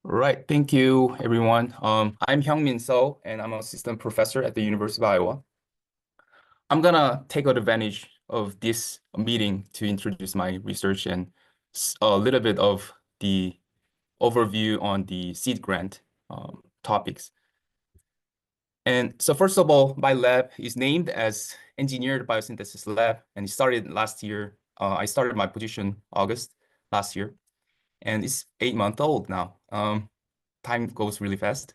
Right. Thank you, everyone. I'm Hyungmin So, and I'm an assistant professor at the University of Iowa. I'm gonna take advantage of this meeting to introduce my research and a little bit of the overview on the seed grant topics. And so first of all, my lab is named as Engineered Biosynthesis Lab, and it started last year. I started my position August last year, and it's 8 months old now. Time goes really fast.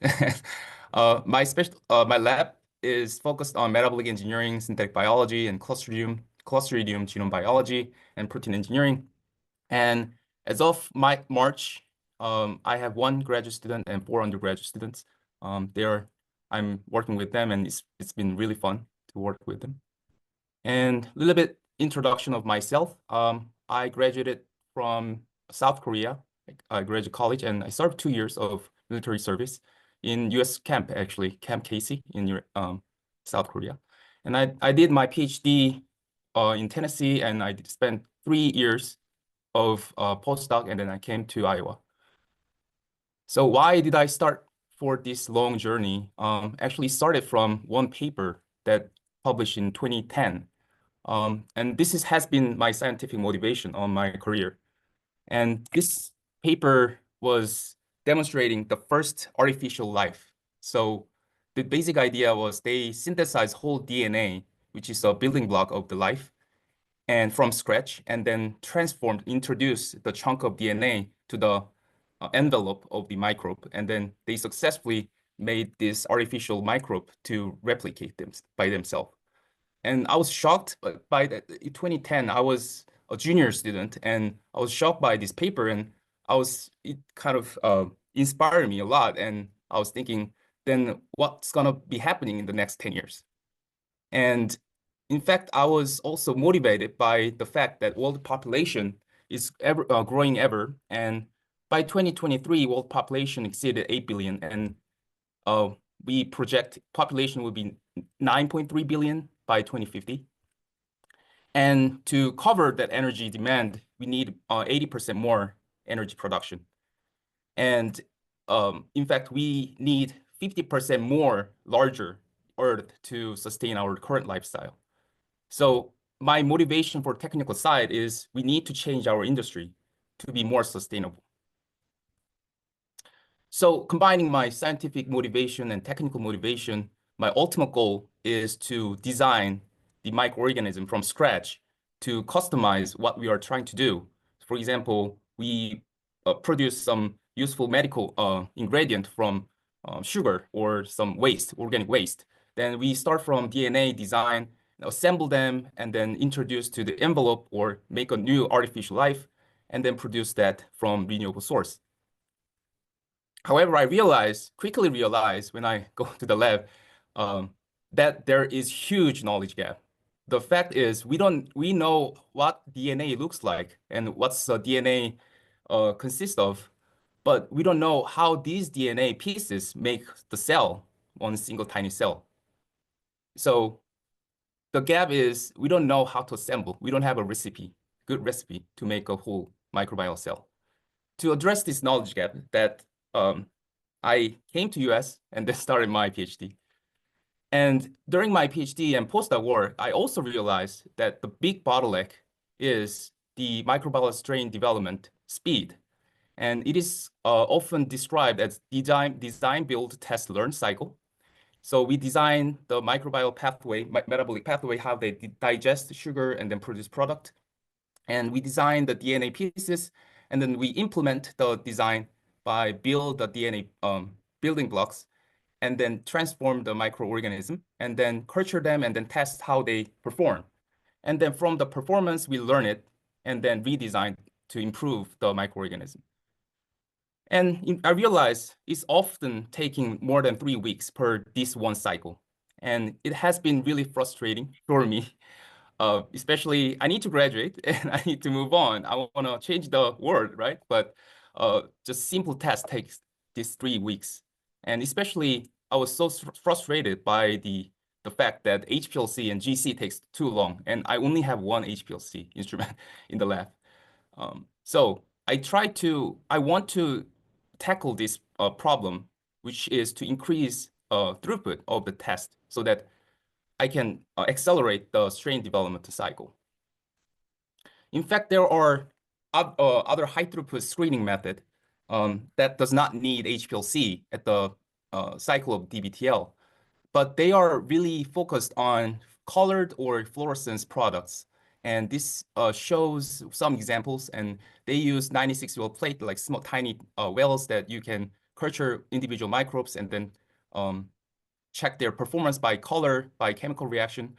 My lab is focused on metabolic engineering, synthetic biology, and Clostridium genome biology and protein engineering. And as of my March, I have one graduate student and four undergraduate students. I'm working with them, and it's been really fun to work with them. And a little bit introduction of myself. I graduated from South Korea. I graduated college, and I served 2 years of military service in U.S. camp, actually, Camp Casey in South Korea. And I did my PhD in Tennessee, and I spent 3 years of postdoc, and then I came to Iowa. So why did I start for this long journey? Actually started from one paper that published in 2010. And has been my scientific motivation on my career. And this paper was demonstrating the first artificial life. So the basic idea was they synthesized whole DNA, which is a building block of the life, and from scratch, and then introduced the chunk of DNA to the envelope of the microbe, and then they successfully made this artificial microbe to replicate them by themselves. And I was shocked by that. In 2010, I was a junior student, and I was shocked by this paper, and it kind of inspired me a lot. And I was thinking, then what's gonna be happening in the next 10 years? And in fact, I was also motivated by the fact that world population is growing ever, and by 2023, world population exceeded 8 billion, and we project population will be 9.3 billion by 2050. And to cover that energy demand, we need 80% more energy production. And in fact, we need 50% more larger Earth to sustain our current lifestyle. So my motivation for technical side is we need to change our industry to be more sustainable. So combining my scientific motivation and technical motivation, my ultimate goal is to design the microorganism from scratch to customize what we are trying to do. For example, we produce some useful medical ingredient from sugar or some waste, organic waste. Then we start from DNA design, assemble them, and then introduce to the envelope or make a new artificial life, and then produce that from renewable source. However, quickly realized when I go to the lab, that there is huge knowledge gap. The fact is, we know what DNA looks like and what's the DNA consists of, but we don't know how these DNA pieces make the cell, one single tiny cell. So the gap is we don't know how to assemble. We don't have a good recipe to make a whole microbial cell. To address this knowledge gap, that I came to US and then started my PhD. And during my PhD and postdoc work, I also realized that the big bottleneck is the microbial strain development speed. And it is often described as design, build, test, learn cycle. So we design the microbial pathway, metabolic pathway, how they digest sugar and then produce product. And we design the DNA pieces, and then we implement the design by build the DNA building blocks, and then transform the microorganism, and then culture them, and then test how they perform. And then from the performance, we learn it, and then redesign to improve the microorganism. And I realized it's often taking more than 3 weeks per this one cycle. And it has been really frustrating for me. Especially, I need to graduate and I need to move on. I want to change the world, right? But just simple test takes these 3 weeks. And especially, I was so frustrated by the fact that HPLC and GC takes too long. And I only have one HPLC instrument in the lab. So I want to tackle this problem, which is to increase throughput of the test so that I can accelerate the strain development cycle. In fact, there are other high throughput screening method that does not need HPLC at the cycle of DBTL, but they are really focused on colored or fluorescence products. And this shows some examples, and they use 96 well plate, like small, tiny wells that you can culture individual microbes and then check their performance by color, by chemical reaction,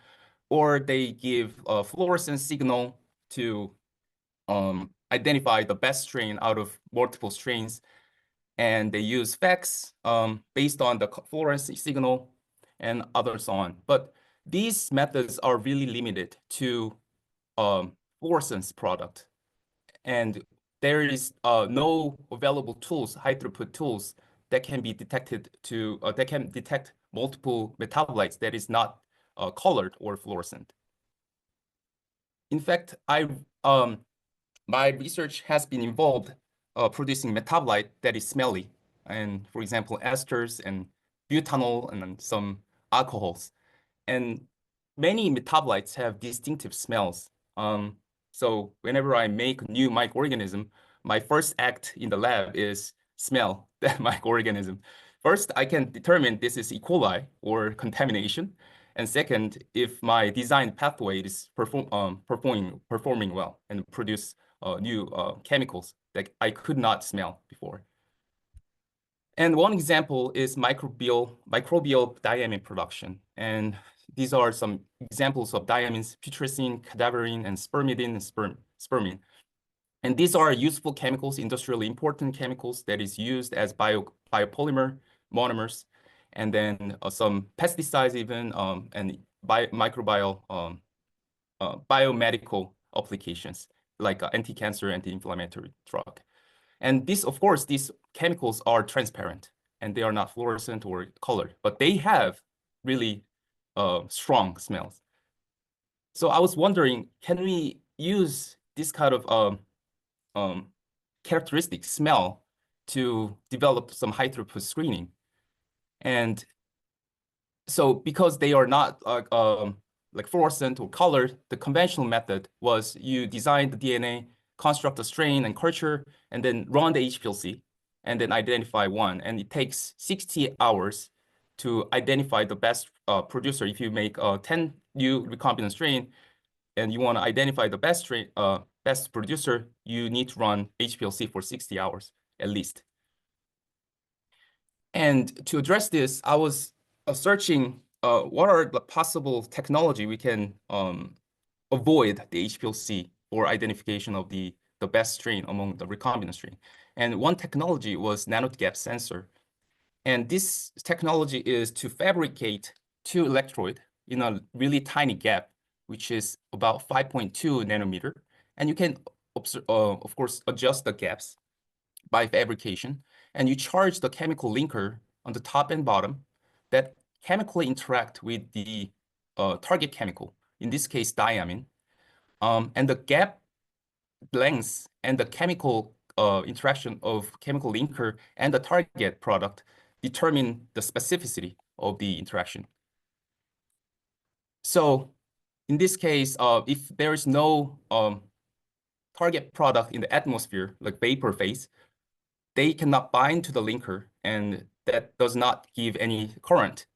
or they give a fluorescence signal to identify the best strain out of multiple strains. And they use FACS based on the fluorescence signal and others on. But these methods are really limited to fluorescence product. And there is no available tools, high throughput tools that can be detected that can detect multiple metabolites that is not colored or fluorescent. In fact, my research has been involved producing metabolite that is smelly, and for example, esters and butanol and some alcohols. And many metabolites have distinctive smells. So whenever I make a new microorganism, my first act in the lab is smell that microorganism. First, I can determine this is E. coli or contamination. And second, if my design pathway is performing well and produce new chemicals that I could not smell before. And one example is microbial diamine production. And these are some examples of diamines: putrescine, cadaverine, and spermidine and spermine. And these are useful chemicals, industrially important chemicals that is used as biopolymer monomers, and then some pesticides even, and microbial biomedical applications like anti-cancer, anti-inflammatory drug. And this, of course, these chemicals are transparent and they are not fluorescent or colored, but they have really strong smells. So I was wondering, can we use this kind of characteristic smell to develop some high throughput screening? And so because they are not like fluorescent or colored, the conventional method was you design the DNA, construct a strain and culture, and then run the HPLC, and then identify one. And it takes 60 hours to identify the best producer. If you make a 10 new recombinant strain and you want to identify the best strain, best producer, you need to run HPLC for 60 hours at least. And to address this, I was searching what are the possible technology we can avoid the HPLC for identification of the best strain among the recombinant strain. And one technology was nanogap sensor. And this technology is to fabricate two electrode in a really tiny gap, which is about 5.2 nanometer. And you can, of course, adjust the gaps by fabrication. And you charge the chemical linker on the top and bottom that chemically interact with the target chemical, in this case, diamine. And the gap length and the chemical interaction of chemical linker and the target product determine the specificity of the interaction. So in this case, if there is no target product in the atmosphere, like vapor phase, they cannot bind to the linker, and that does not give any current.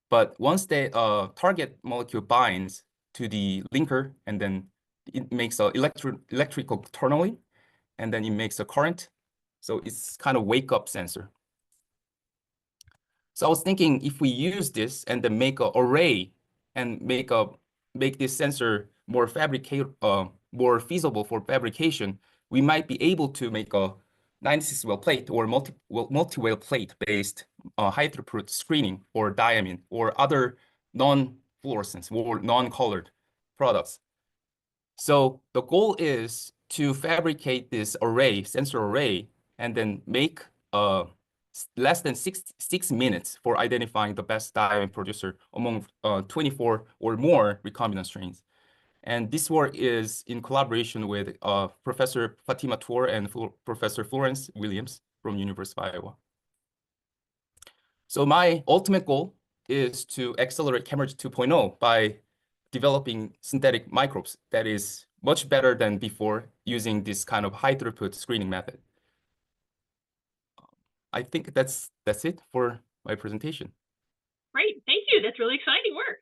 But once the target molecule binds to the linker, and then it makes an electrical tunneling, and then it makes a current. So it's kind of wake-up sensor. So I was thinking if we use this and then make an array and make this sensor more more feasible for fabrication, we might be able to make a 96 well plate or multi-well plate based high throughput screening or diamine or other non-fluorescence or non-colored products. So the goal is to fabricate this array, sensor array, and then make less than 6 minutes for identifying the best diamine producer among 24 or more recombinant strains. And this work is in collaboration with Professor Fatima Tour and Professor Florence Williams from University of Iowa. So my ultimate goal is to accelerate chemistry 2.0 by developing synthetic microbes that is much better than before using this kind of high throughput screening method. I think that's it for my presentation. Great, thank you. That's really exciting work.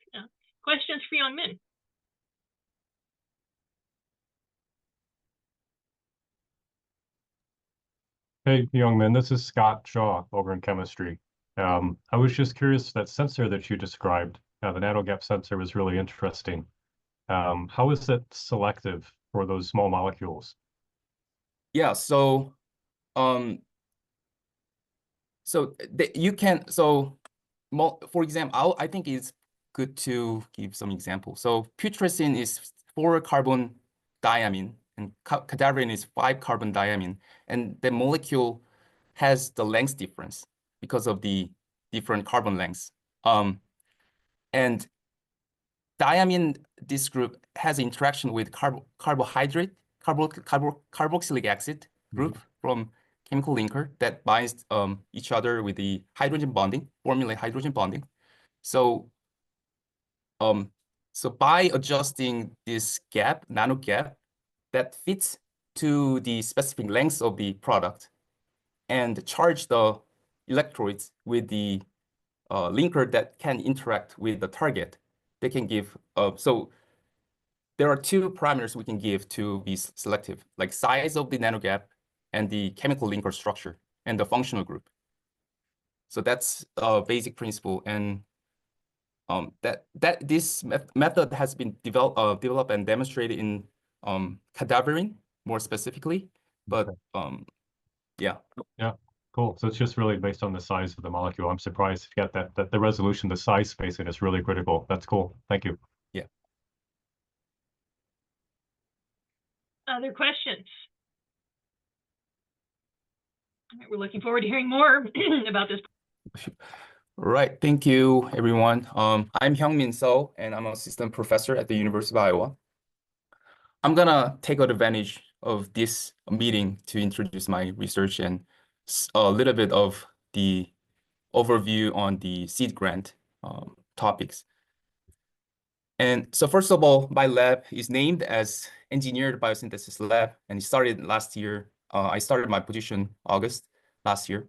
Questions for Young Min? Hey, young man, this is Scott Shaw over in chemistry. I was just curious, that sensor that you described, the nanogap sensor was really interesting. How is it selective for those small molecules? Yeah, so you can, for example, I think it's good to give some examples. So putrescine is 4-carbon diamine, and cadaverine is 5-carbon diamine, and the molecule has the length difference because of the different carbon lengths. And diamine, this group has interaction with carboxylic acid group from chemical linker that binds each other with the hydrogen bonding, formulate hydrogen bonding. So by adjusting this gap, nano gap, that fits to the specific length of the product and charge the electrodes with the linker that can interact with the target, they can give, so there are two parameters we can give to be selective, like size of the nanogap and the chemical linker structure and the functional group. So that's a basic principle, and this method has been developed and demonstrated in cadaverine more specifically, but yeah. Yeah, cool. So it's just really based on the size of the molecule. I'm surprised to get that the resolution, the size spacing is really critical. That's cool. Thank you. Yeah. Other questions? All right, we're looking forward to hearing more about this. Right. Thank you, everyone. I'm Hyung-Min So, and I'm an assistant professor at the University of Iowa. I'm gonna take advantage of this meeting to introduce my research and a little bit of the overview on the seed grant topics. And so first of all, my lab is named as Engineered Biosynthesis Lab, and it started last year. I started my position August last year,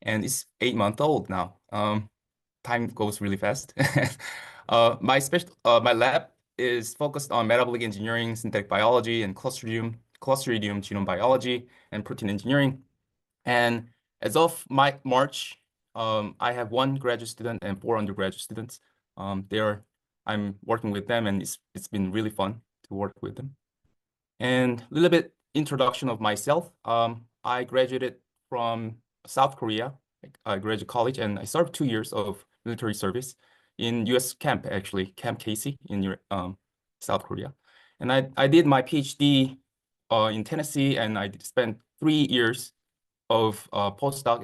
and it's 8 months old now. Time goes really fast. My lab is focused on metabolic engineering, synthetic biology, and Clostridium genome biology, and protein engineering. And as of March, I have 1 graduate student and 4 undergraduate students. I'm working with them, and it's been really fun to work with them. And a little bit introduction of myself. I graduated from South Korea. I graduated college, and I served 2 years of military service in U.S. camp, actually, Camp Casey in South Korea. And I did my PhD in Tennessee, and I spent 3 years of postdoc